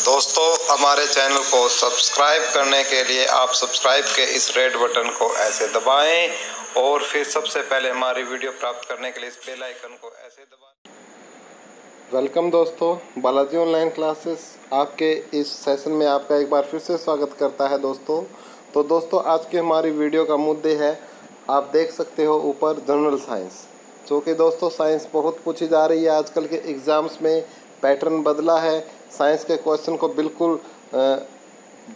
दोस्तों, हमारे चैनल को सब्सक्राइब करने के लिए आप सब्सक्राइब के इस रेड बटन को ऐसे दबाएं और फिर सबसे पहले हमारी वीडियो प्राप्त करने के लिए इस बेल आइकन को ऐसे दबाएं। वेलकम दोस्तों, बालाजी ऑनलाइन क्लासेस आपके इस सेशन में आपका एक बार फिर से स्वागत करता है दोस्तों। तो दोस्तों, आज की हमारी वीडियो का मुद्दे है, आप देख सकते हो ऊपर, जनरल साइंस। जो कि दोस्तों साइंस बहुत पूछी जा रही है आजकल के एग्ज़ाम्स में। पैटर्न बदला है, साइंस के क्वेश्चन को बिल्कुल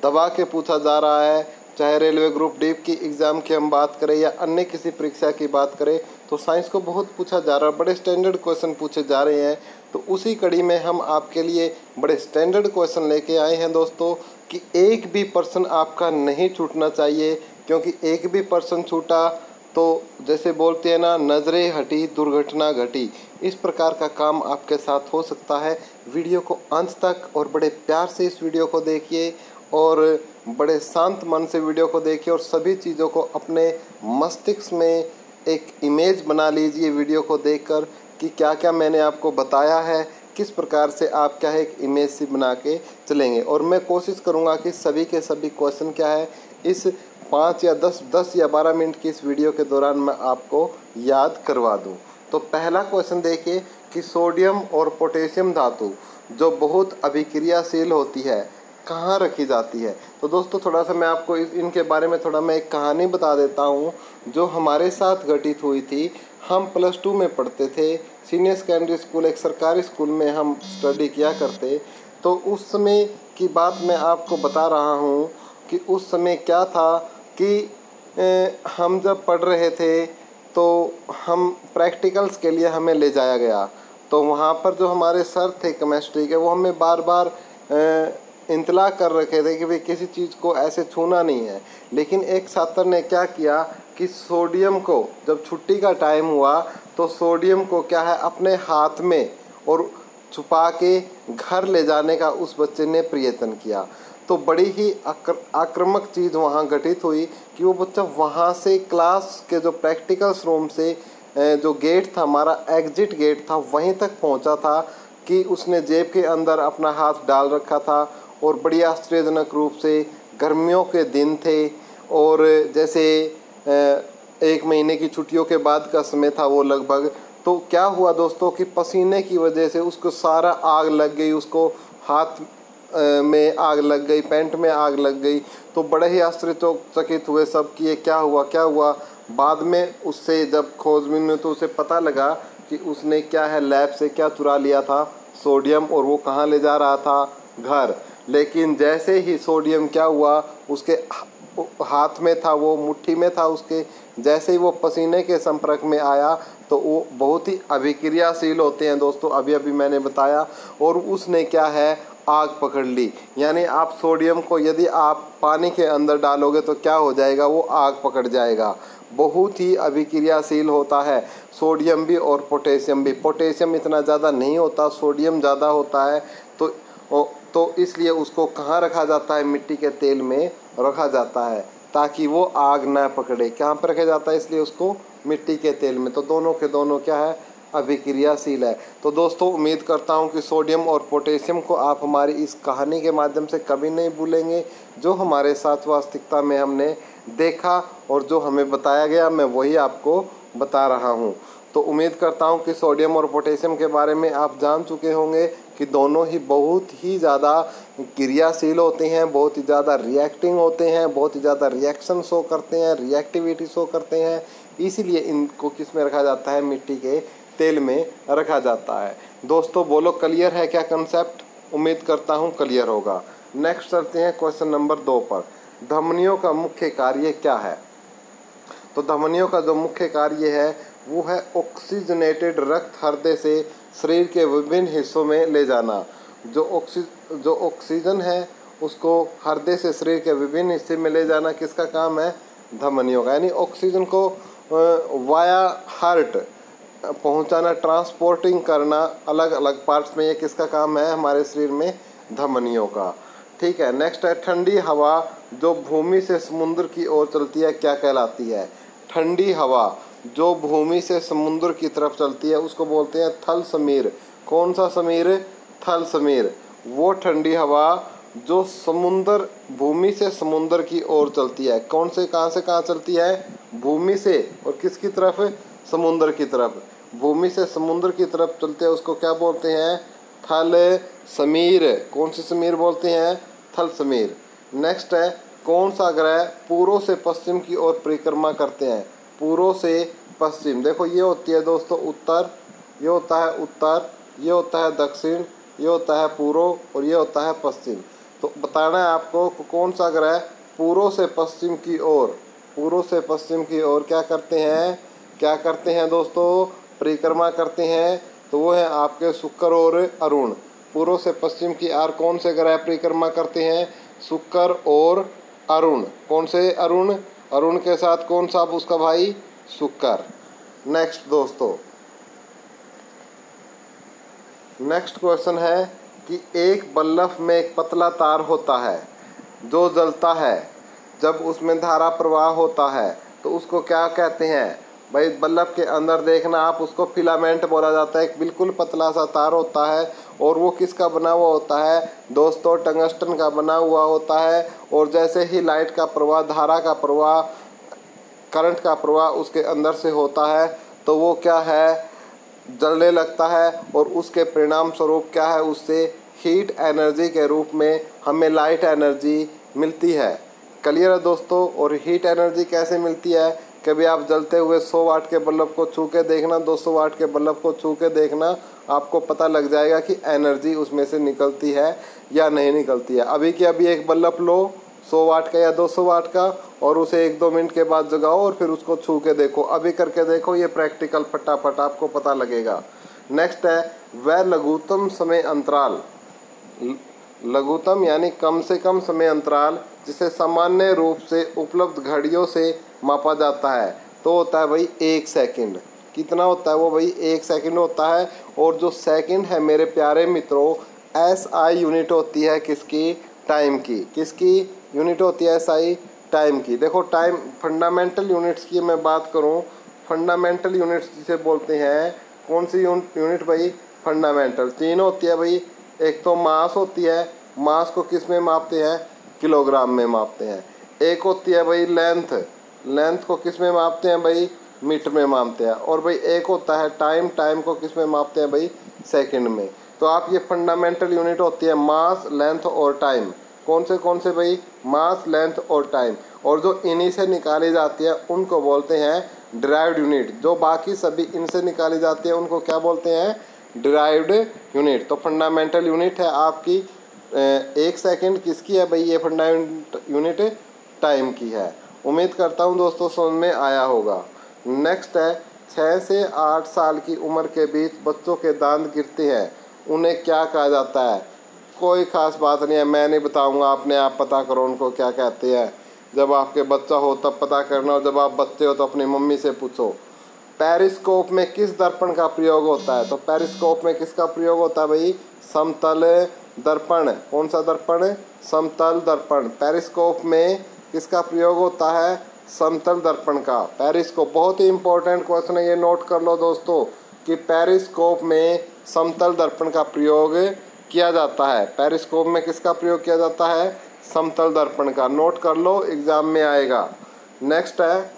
दबा के पूछा जा रहा है। चाहे रेलवे ग्रुप डी की एग्ज़ाम की हम बात करें या अन्य किसी परीक्षा की बात करें, तो साइंस को बहुत पूछा जा रहा है, बड़े स्टैंडर्ड क्वेश्चन पूछे जा रहे हैं। तो उसी कड़ी में हम आपके लिए बड़े स्टैंडर्ड क्वेश्चन लेके आए हैं दोस्तों, कि एक भी पर्सन आपका नहीं छूटना चाहिए, क्योंकि एक भी पर्सन छूटा तो जैसे बोलते हैं ना, नज़रें हटी दुर्घटना घटी। इस प्रकार का काम आपके साथ हो सकता है। वीडियो को अंत तक और बड़े प्यार से इस वीडियो को देखिए और बड़े शांत मन से वीडियो को देखिए और सभी चीज़ों को अपने मस्तिष्क में एक इमेज बना लीजिए वीडियो को देखकर, कि क्या क्या मैंने आपको बताया है, किस प्रकार से आप क्या है एक इमेज सी बना के चलेंगे। और मैं कोशिश करूँगा कि सभी के सभी क्वेश्चन क्या है इस 5 या 10 या 12 मिनट की इस वीडियो के दौरान मैं आपको याद करवा दूं। तो पहला क्वेश्चन देखिए कि सोडियम और पोटेशियम धातु जो बहुत अभिक्रियाशील होती है, कहाँ रखी जाती है। तो दोस्तों, थोड़ा सा मैं आपको इनके बारे में थोड़ा मैं एक कहानी बता देता हूँ, जो हमारे साथ घटित हुई थी। हम +2 में पढ़ते थे, सीनियर सेकेंडरी स्कूल, एक सरकारी स्कूल में हम स्टडी किया करते। तो उस समय की बात मैं आपको बता रहा हूँ कि उस समय क्या था कि हम जब पढ़ रहे थे तो हम प्रैक्टिकल्स के लिए हमें ले जाया गया। तो वहाँ पर जो हमारे सर थे केमिस्ट्री के, वो हमें बार बार इत्तला कर रखे थे कि भाई किसी चीज़ को ऐसे छूना नहीं है। लेकिन एक छात्र ने क्या किया कि सोडियम को, जब छुट्टी का टाइम हुआ तो सोडियम को क्या है अपने हाथ में और छुपा के घर ले जाने का उस बच्चे ने प्रयत्न किया। तो बड़ी ही आक्रामक चीज़ वहाँ घटित हुई कि वो बच्चा वहाँ से क्लास के जो प्रैक्टिकल्स रूम से जो गेट था, हमारा एग्जिट गेट था, वहीं तक पहुँचा था कि उसने जेब के अंदर अपना हाथ डाल रखा था। और बड़ी आश्चर्यजनक रूप से गर्मियों के दिन थे और जैसे 1 महीने की छुट्टियों के बाद का समय था वो लगभग। तो क्या हुआ दोस्तों कि पसीने की वजह से उसको सारा आग लग गई, उसको हाथ में आग लग गई, पैंट में आग लग गई। तो बड़े ही आश्चर्यचकित हुए सब कि ये क्या हुआ। बाद में उससे जब खोजबीन में तो उसे पता लगा कि उसने क्या है लैब से क्या चुरा लिया था, सोडियम, और वो कहाँ ले जा रहा था, घर। लेकिन जैसे ही सोडियम क्या हुआ उसके हाथ में था, वो मुट्ठी में था उसके, जैसे ही वो पसीने के संपर्क में आया तो वो बहुत ही अभिक्रियाशील होते हैं दोस्तों, अभी मैंने बताया। और उसने क्या है आग पकड़ ली। यानी आप सोडियम को यदि आप पानी के अंदर डालोगे तो क्या हो जाएगा, वो आग पकड़ जाएगा। बहुत ही अभिक्रियाशील होता है सोडियम भी और पोटेशियम भी। पोटेशियम इतना ज़्यादा नहीं होता, सोडियम ज़्यादा होता है। तो इसलिए उसको कहाँ रखा जाता है, मिट्टी के तेल में रखा जाता है ताकि वो आग ना पकड़े। कहाँ पर रखा जाता है, इसलिए उसको मिट्टी के तेल में। तो दोनों के दोनों क्या है, अभिक्रियाशील है। तो दोस्तों, उम्मीद करता हूँ कि सोडियम और पोटेशियम को आप हमारी इस कहानी के माध्यम से कभी नहीं भूलेंगे। जो हमारे साथ वास्तविकता में हमने देखा और जो हमें बताया गया, मैं वही आपको बता रहा हूँ। तो उम्मीद करता हूँ कि सोडियम और पोटेशियम के बारे में आप जान चुके होंगे कि दोनों ही बहुत ही ज़्यादा क्रियाशील होते हैं, बहुत ही ज़्यादा रिएक्टिंग होते हैं, बहुत ही ज़्यादा रिएक्शन शो करते हैं, रिएक्टिविटी शो करते हैं। इसीलिए इनको किस में रखा जाता है, मिट्टी के तेल में रखा जाता है। दोस्तों बोलो, क्लियर है क्या कंसेप्ट? उम्मीद करता हूँ क्लियर होगा। नेक्स्ट चलते हैं क्वेश्चन नंबर 2 पर। धमनियों का मुख्य कार्य क्या है? तो धमनियों का जो मुख्य कार्य है वो है ऑक्सीजनेटेड रक्त हृदय से शरीर के विभिन्न हिस्सों में ले जाना। जो ऑक्सीजन है उसको हृदय से शरीर के विभिन्न हिस्से में ले जाना किसका काम है? धमनियों का। यानी ऑक्सीजन को वाया हार्ट पहुंचाना, ट्रांसपोर्टिंग करना अलग अलग पार्ट्स में, ये किसका काम है? हमारे शरीर में धमनियों का। ठीक है। नेक्स्ट है, ठंडी हवा जो भूमि से समुद्र की ओर चलती है क्या कहलाती है? ठंडी हवा जो भूमि से समुद्र की तरफ चलती है उसको बोलते हैं थल समीर। कौन सा समीर? थल समीर। वो ठंडी हवा जो समुंदर भूमि से समुंदर की ओर चलती है। कौन से कहाँ चलती है? भूमि से, और किसकी तरफ? समुंदर की तरफ। भूमि से समुंदर की तरफ चलते हैं उसको क्या बोलते हैं? थल समीर। कौन सी समीर बोलते हैं? थल समीर। नेक्स्ट है, कौन सा ग्रह पूर्व से पश्चिम की ओर परिक्रमा करते हैं? पूर्व से पश्चिम। देखो ये होती है दोस्तों उत्तर, ये होता है उत्तर, ये होता है दक्षिण, ये होता है पूर्व, और ये होता है पश्चिम। तो बताना है आपको कौन सा ग्रह पूर्व से पश्चिम की ओर, पूर्व से पश्चिम की ओर क्या करते हैं? क्या करते हैं दोस्तों? परिक्रमा करते हैं। तो वो है आपके शुक्र और अरुण। पूर्व से पश्चिम की ओर कौन से ग्रह परिक्रमा करते हैं? शुक्र और अरुण। कौन से अरुण? अरुण के साथ कौन सा उसका भाई? शुक्र। नेक्स्ट दोस्तों, नेक्स्ट क्वेश्चन है कि एक बल्ब में एक पतला तार होता है जो जलता है। जब उसमें धारा प्रवाह होता है तो उसको क्या कहते हैं? भाई बल्ब के अंदर देखना आप, उसको फिलामेंट बोला जाता है। एक बिल्कुल पतला सा तार होता है और वो किसका बना हुआ होता है दोस्तों? टंगस्टन का बना हुआ होता है। और जैसे ही लाइट का प्रवाह, धारा का प्रवाह, करंट का प्रवाह उसके अंदर से होता है तो वो क्या है? जलने लगता है। और उसके परिणाम स्वरूप क्या है? उससे हीट एनर्जी के रूप में हमें लाइट एनर्जी मिलती है। क्लियर है दोस्तों? और हीट एनर्जी कैसे मिलती है? कभी आप जलते हुए 100 वाट के बल्ब को छू के देखना, 200 वाट के बल्ब को छू के देखना, आपको पता लग जाएगा कि एनर्जी उसमें से निकलती है या नहीं निकलती है। अभी के अभी एक बल्ब लो 100 वाट का या 200 वाट का, और उसे 1-2 मिनट के बाद जगाओ और फिर उसको छू के देखो। अभी करके देखो, ये प्रैक्टिकल फटाफट आपको पता लगेगा। नेक्स्ट है, वह लघुत्तम समय अंतराल, लघुत्तम यानी कम से कम समय अंतराल जिसे सामान्य रूप से उपलब्ध घड़ियों से मापा जाता है तो होता है भाई 1 सेकंड। कितना होता है वो भाई? 1 सेकंड होता है। और जो सेकंड है मेरे प्यारे मित्रों, SI यूनिट होती है किसकी? टाइम की। किसकी यूनिट होती है? SI टाइम की। देखो टाइम फंडामेंटल यूनिट्स की मैं बात करूं, फंडामेंटल यूनिट्स जिसे बोलते हैं, कौन सी यूनिट भाई? फंडामेंटल। 3 होती है भाई। एक तो मास होती है, मास को किस में मापते हैं? किलोग्राम में मापते हैं। एक होती है भाई लेंथ, लेंथ को किस में मापते हैं भाई? मीटर में मापते हैं। और भाई एक होता है टाइम, टाइम को किस में मापते हैं भाई? सेकंड में। तो आप ये फंडामेंटल यूनिट होती है मास, लेंथ और टाइम। कौन से भाई? मास, लेंथ और टाइम। और जो इन्हीं से निकाली जाती है उनको बोलते हैं डिराइव्ड यूनिट। जो बाकी सभी इनसे निकाली जाती है उनको क्या बोलते हैं? Derived unit. तो फंडामेंटल यूनिट है आपकी 1 सेकंड। किसकी है भाई ये फंडामेंटल यूनिट? टाइम की है। उम्मीद करता हूँ दोस्तों समझ में आया होगा। नेक्स्ट है, 6 से 8 साल की उम्र के बीच बच्चों के दांत गिरते हैं, उन्हें क्या कहा जाता है? कोई ख़ास बात नहीं है, मैं नहीं बताऊंगा, आपने आप पता करो उनको क्या कहते हैं। जब आपके बच्चा हो तब पता करना, और जब आप बच्चे हो तो अपनी मम्मी से पूछो। पेरिस्कोप में किस दर्पण का प्रयोग होता है? तो पेरिस्कोप में किसका प्रयोग होता है भाई? समतल दर्पण। कौन सा दर्पण? समतल दर्पण। पेरिस्कोप में किसका प्रयोग होता है? समतल दर्पण का। पेरिस्कोप बहुत ही इंपॉर्टेंट क्वेश्चन है, ये नोट कर लो दोस्तों कि पेरिस्कोप में समतल दर्पण का प्रयोग किया जाता है। पेरिस्कोप में किसका प्रयोग किया जाता है? समतल दर्पण का। नोट कर लो, एग्जाम में आएगा। नेक्स्ट है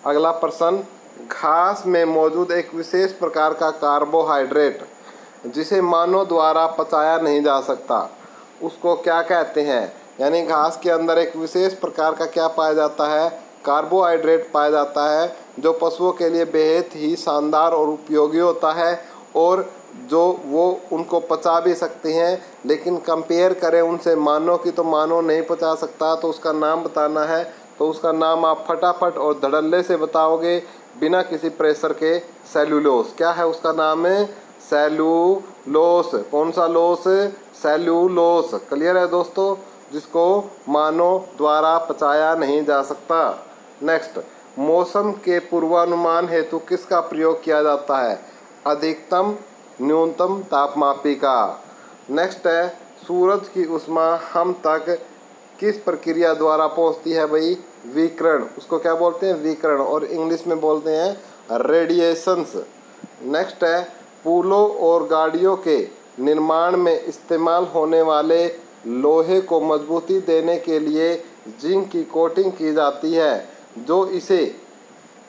अगला प्रश्न, घास में मौजूद एक विशेष प्रकार का कार्बोहाइड्रेट जिसे मानव द्वारा पचाया नहीं जा सकता, उसको क्या कहते हैं? यानी घास के अंदर एक विशेष प्रकार का क्या पाया जाता है? कार्बोहाइड्रेट पाया जाता है, जो पशुओं के लिए बेहद ही शानदार और उपयोगी होता है, और जो वो उनको पचा भी सकते हैं। लेकिन कंपेयर करें उनसे मानव की, तो मानव नहीं पचा सकता। तो उसका नाम बताना है, तो उसका नाम आप फटाफट और धड़ल्ले से बताओगे बिना किसी प्रेशर के। सेल्यूलोस। क्या है उसका नाम? है सेल्यूलोस। कौन सा लोस? सेल्यूलोस। क्लियर है दोस्तों? जिसको मानव द्वारा पचाया नहीं जा सकता। नेक्स्ट, मौसम के पूर्वानुमान हेतु किसका प्रयोग किया जाता है? अधिकतम न्यूनतम तापमापी का। नेक्स्ट है, सूरज की ऊष्मा हम तक किस प्रक्रिया द्वारा पहुंचती है भाई? विकिरण। उसको क्या बोलते हैं? विकिरण, और इंग्लिश में बोलते हैं रेडिएशंस। नेक्स्ट है, पुलों और गाड़ियों के निर्माण में इस्तेमाल होने वाले लोहे को मजबूती देने के लिए जिंक की कोटिंग की जाती है, जो इसे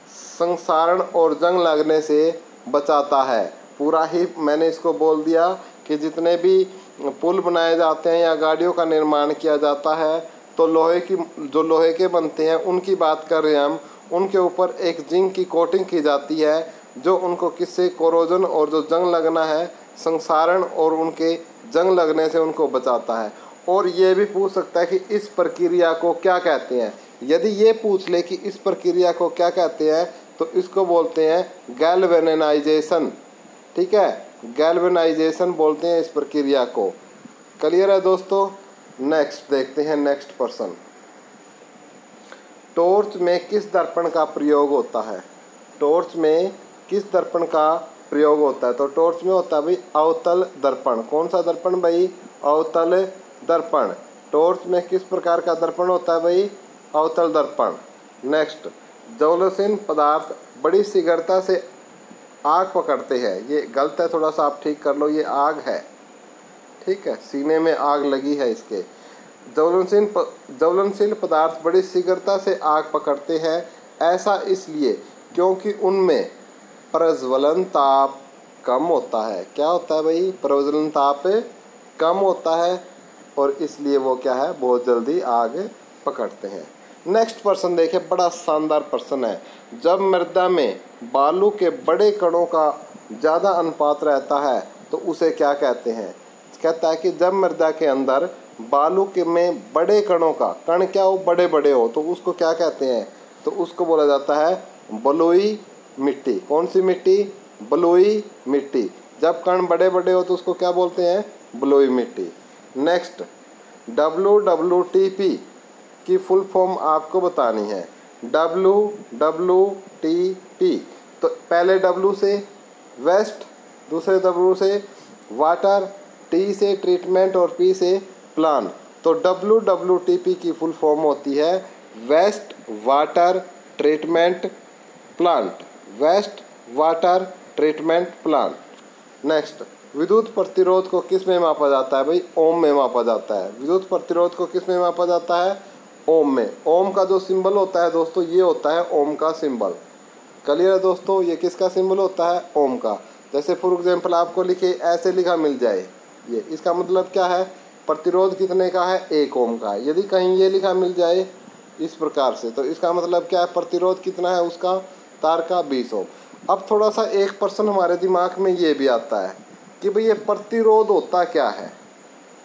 संक्षारण और जंग लगने से बचाता है। पूरा ही मैंने इसको बोल दिया कि जितने भी पुल बनाए जाते हैं या गाड़ियों का निर्माण किया जाता है तो जो लोहे के बनते हैं उनकी बात कर रहे हैं हम। उनके ऊपर एक जिंक की कोटिंग की जाती है जो उनको किससे कोरोजन और जो जंग लगना है, संक्षारण और उनके जंग लगने से उनको बचाता है। और ये भी पूछ सकता है कि इस प्रक्रिया को क्या कहते हैं। यदि ये पूछ ले कि इस प्रक्रिया को क्या कहते हैं तो इसको बोलते हैं गैल्वेनाइजेशन। ठीक है, गैल्वेनाइजेशन बोलते हैं इस प्रक्रिया को। क्लियर है दोस्तों। नेक्स्ट देखते हैं नेक्स्ट पर्सन। टॉर्च में किस दर्पण का प्रयोग होता है? टॉर्च में किस दर्पण का प्रयोग होता है? तो टॉर्च में होता है भाई अवतल दर्पण। कौन सा दर्पण भाई? अवतल दर्पण। टॉर्च में किस प्रकार का दर्पण होता है भाई? अवतल दर्पण। नेक्स्ट, ज्वलनशील पदार्थ बड़ी शीघ्रता से आग पकड़ते हैं। ये गलत है, थोड़ा सा आप ठीक कर लो, ये आग है। ठीक है, सीने में आग लगी है इसके। ज्वलनशील पदार्थ बड़ी शीघ्रता से आग पकड़ते हैं, ऐसा इसलिए क्योंकि उनमें प्रज्वलन ताप कम होता है। क्या होता है भाई? प्रज्वलन ताप कम होता है और इसलिए वो क्या है, बहुत जल्दी आग पकड़ते हैं। नेक्स्ट पर्सन देखिए, बड़ा शानदार पर्सन है। जब मृदा में बालू के बड़े कणों का ज़्यादा अनुपात रहता है तो उसे क्या कहते हैं? कहता है कि जब मृदा के अंदर बालू के में बड़े कणों का, कण क्या हो, बड़े बड़े हो, तो उसको क्या कहते हैं? तो उसको बोला जाता है बलुई मिट्टी। कौन सी मिट्टी? बलुई मिट्टी। जब कण बड़े बड़े हो तो उसको क्या बोलते हैं? बलुई मिट्टी। नेक्स्ट, WWTP की फुल फॉर्म आपको बतानी है। WWTP, तो पहले W से वेस्ट, दूसरे W से वाटर, T से ट्रीटमेंट और P से प्लान। तो WWTP की फुल फॉर्म होती है waste water treatment plant. Waste water treatment plant. Next, विद्युत प्रतिरोध को किस में मापा जाता है भाई? ओम में मापा जाता है। विद्युत प्रतिरोध को किस में मापा जाता है? ओम में। ओम का जो सिंबल होता है दोस्तों, ये होता है ओम का सिंबल। क्लियर है दोस्तों? ये किसका सिंबल होता है? ओम का। जैसे फॉर एग्जांपल आपको लिखे ऐसे लिखा मिल जाए, ये इसका मतलब क्या है? प्रतिरोध कितने का है? 1 ओम का है। यदि कहीं ये लिखा मिल जाए इस प्रकार से तो इसका मतलब क्या है? प्रतिरोध कितना है उसका? तार का 20 ओम। अब थोड़ा सा एक पर्सन हमारे दिमाग में ये भी आता है कि भाई ये प्रतिरोध होता क्या है?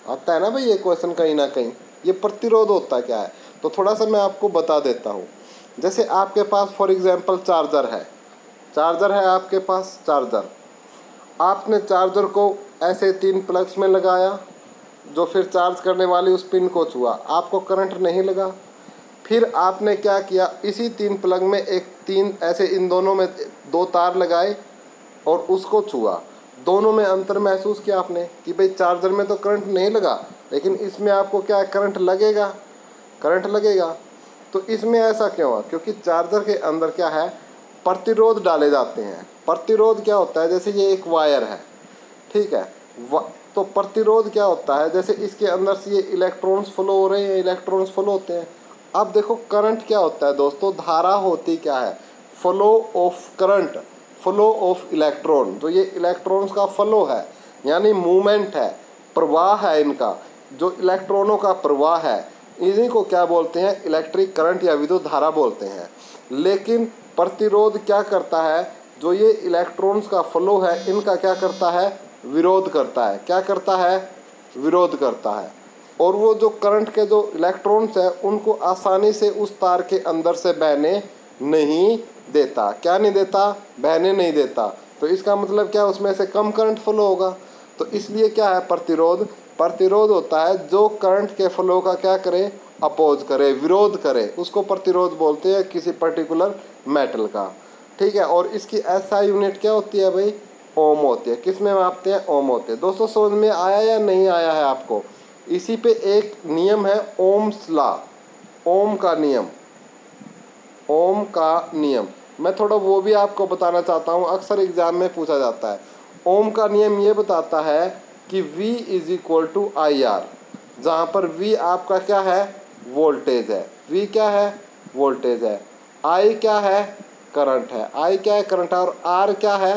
आता है ना भाई ये क्वेश्चन कहीं ना कहीं, ये प्रतिरोध होता क्या है? तो थोड़ा सा मैं आपको बता देता हूँ। जैसे आपके पास फॉर एग्जांपल चार्जर है, आपके पास चार्जर। आपने चार्जर को ऐसे 3 प्लग्स में लगाया, जो फिर चार्ज करने वाली उस पिन को छुआ, आपको करंट नहीं लगा। फिर आपने क्या किया, इसी 3 प्लग में एक 3 ऐसे इन दोनों में 2 तार लगाए और उसको छुआ। दोनों में अंतर महसूस किया आपने कि भाई चार्जर में तो करंट नहीं लगा, लेकिन इसमें आपको क्या करंट लगेगा? करंट लगेगा। तो इसमें ऐसा क्यों हुआ? क्योंकि चार्जर के अंदर क्या है? प्रतिरोध डाले जाते हैं। प्रतिरोध क्या होता है? जैसे ये एक वायर है, ठीक है, तो प्रतिरोध क्या होता है? जैसे इसके अंदर से ये इलेक्ट्रॉन्स फ्लो हो रहे हैं, इलेक्ट्रॉन्स फ्लो होते हैं। अब देखो करंट क्या होता है दोस्तों? धारा होती क्या है? Flow of current, flow of electron. जो ये इलेक्ट्रॉन्स का फ्लो है यानी मूवमेंट है, प्रवाह है इनका, जो इलेक्ट्रॉनों का प्रवाह है, इन्हीं को क्या बोलते हैं? इलेक्ट्रिक करंट या विद्युत धारा बोलते हैं। लेकिन प्रतिरोध क्या करता है? जो ये इलेक्ट्रॉन्स का फ्लो है इनका क्या करता है? विरोध करता है। क्या करता है? विरोध करता है। और वो जो करंट के जो इलेक्ट्रॉन्स है उनको आसानी से उस तार के अंदर से बहने नहीं देता। क्या नहीं देता? बहने नहीं देता। तो इसका मतलब क्या? उसमें से कम करंट फ्लो होगा। तो इसलिए क्या है प्रतिरोध? प्रतिरोध होता है जो करंट के फ्लो का क्या करे? अपोज करे, विरोध करे, उसको प्रतिरोध बोलते हैं किसी पर्टिकुलर मेटल का। ठीक है, और इसकी एसआई यूनिट क्या होती है भाई? ओम होती है। किस में मापते हैं? ओम होते हैं। दोस्तों समझ में आया या नहीं आया है आपको? इसी पे एक नियम है ओम्स लॉ, ओम का नियम, ओम का नियम। मैं थोड़ा वो भी आपको बताना चाहता हूँ, अक्सर एग्जाम में पूछा जाता है। ओम का नियम ये बताता है कि V is equal to I R, जहाँ पर V आपका क्या है, वोल्टेज है। V क्या है, वोल्टेज है। I क्या है, करंट है। I क्या है, करंट है। और R क्या है,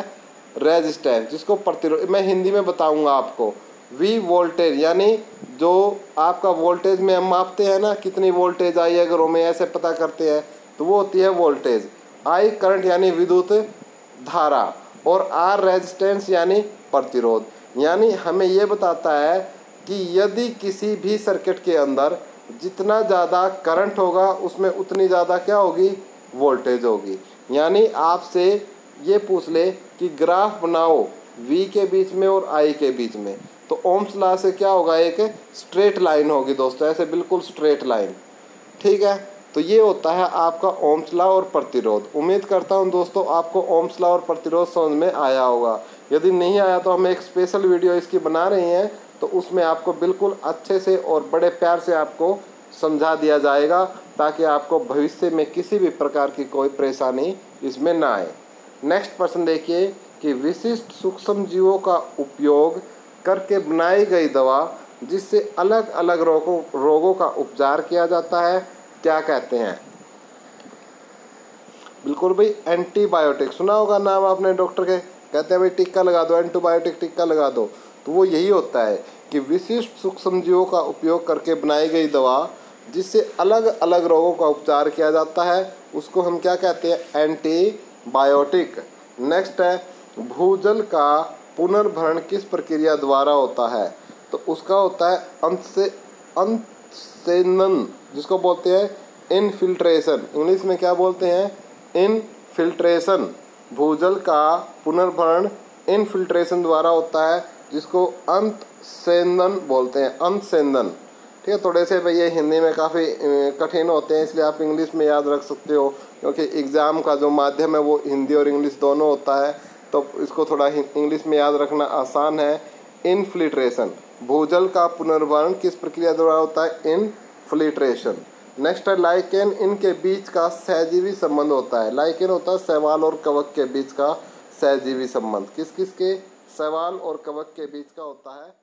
रेजिस्टेंस, जिसको प्रतिरोध, मैं हिंदी में बताऊंगा आपको। V वोल्टेज यानी जो आपका वोल्टेज में हम मापते हैं ना, कितनी वोल्टेज आई है, अगर हमें ऐसे पता करते हैं तो वो होती है वोल्टेज। I करंट यानी विद्युत धारा, और R रेजिस्टेंस यानी प्रतिरोध। यानी हमें ये बताता है कि यदि किसी भी सर्किट के अंदर जितना ज़्यादा करंट होगा उसमें उतनी ज़्यादा क्या होगी, वोल्टेज होगी। यानी आपसे ये पूछ ले कि ग्राफ बनाओ V के बीच में और I के बीच में, तो ओम्स लॉ से क्या होगा, एक स्ट्रेट लाइन होगी दोस्तों, ऐसे बिल्कुल स्ट्रेट लाइन। ठीक है, तो ये होता है आपका ओम्स लॉ और प्रतिरोध। उम्मीद करता हूँ दोस्तों आपको ओम्स लॉ और प्रतिरोध समझ में आया होगा। यदि नहीं आया तो हम एक स्पेशल वीडियो इसकी बना रहे हैं, तो उसमें आपको बिल्कुल अच्छे से और बड़े प्यार से आपको समझा दिया जाएगा, ताकि आपको भविष्य में किसी भी प्रकार की कोई परेशानी इसमें ना आए। नेक्स्ट प्रश्न देखिए कि विशिष्ट सूक्ष्म जीवों का उपयोग करके बनाई गई दवा जिससे अलग अलग रोगों का उपचार किया जाता है, क्या कहते हैं। बिल्कुल भाई, एंटीबायोटिक। सुना होगा नाम आपने डॉक्टर के, कहते हैं भाई टिक्का लगा दो, एंटीबायोटिक टिक्का लगा दो। तो वो यही होता है कि विशिष्ट सूक्ष्म जीवों का उपयोग करके बनाई गई दवा जिससे अलग अलग रोगों का उपचार किया जाता है, उसको हम क्या कहते हैं, एंटीबायोटिक। नेक्स्ट है, भूजल का पुनर्भरण किस प्रक्रिया द्वारा होता है, तो उसका होता है अंतःसेचन, जिसको बोलते हैं इनफिल्ट्रेशन। इंग्लिश में क्या बोलते हैं, इनफिल्ट्रेशन। भूजल का पुनर्भरण इनफिल्ट्रेशन द्वारा होता है, जिसको अंतःसेचन बोलते हैं, अंतःसेचन। ठीक है, थोड़े से भैया हिंदी में काफ़ी कठिन होते हैं, इसलिए आप इंग्लिश में याद रख सकते हो, क्योंकि एग्ज़ाम का जो माध्यम है वो हिंदी और इंग्लिश दोनों होता है, तो इसको थोड़ा इंग्लिश में याद रखना आसान है। इनफिल्ट्रेशन, भूजल का पुनर्भरण किस प्रक्रिया द्वारा होता है, इनफिल्ट्रेशन। नेक्स्ट है लाइकेन, इनके बीच का सहजीवी संबंध होता है। लाइकेन होता है शैवाल और कवक के बीच का सहजीवी संबंध। किस किस के, शैवाल और कवक के बीच का होता है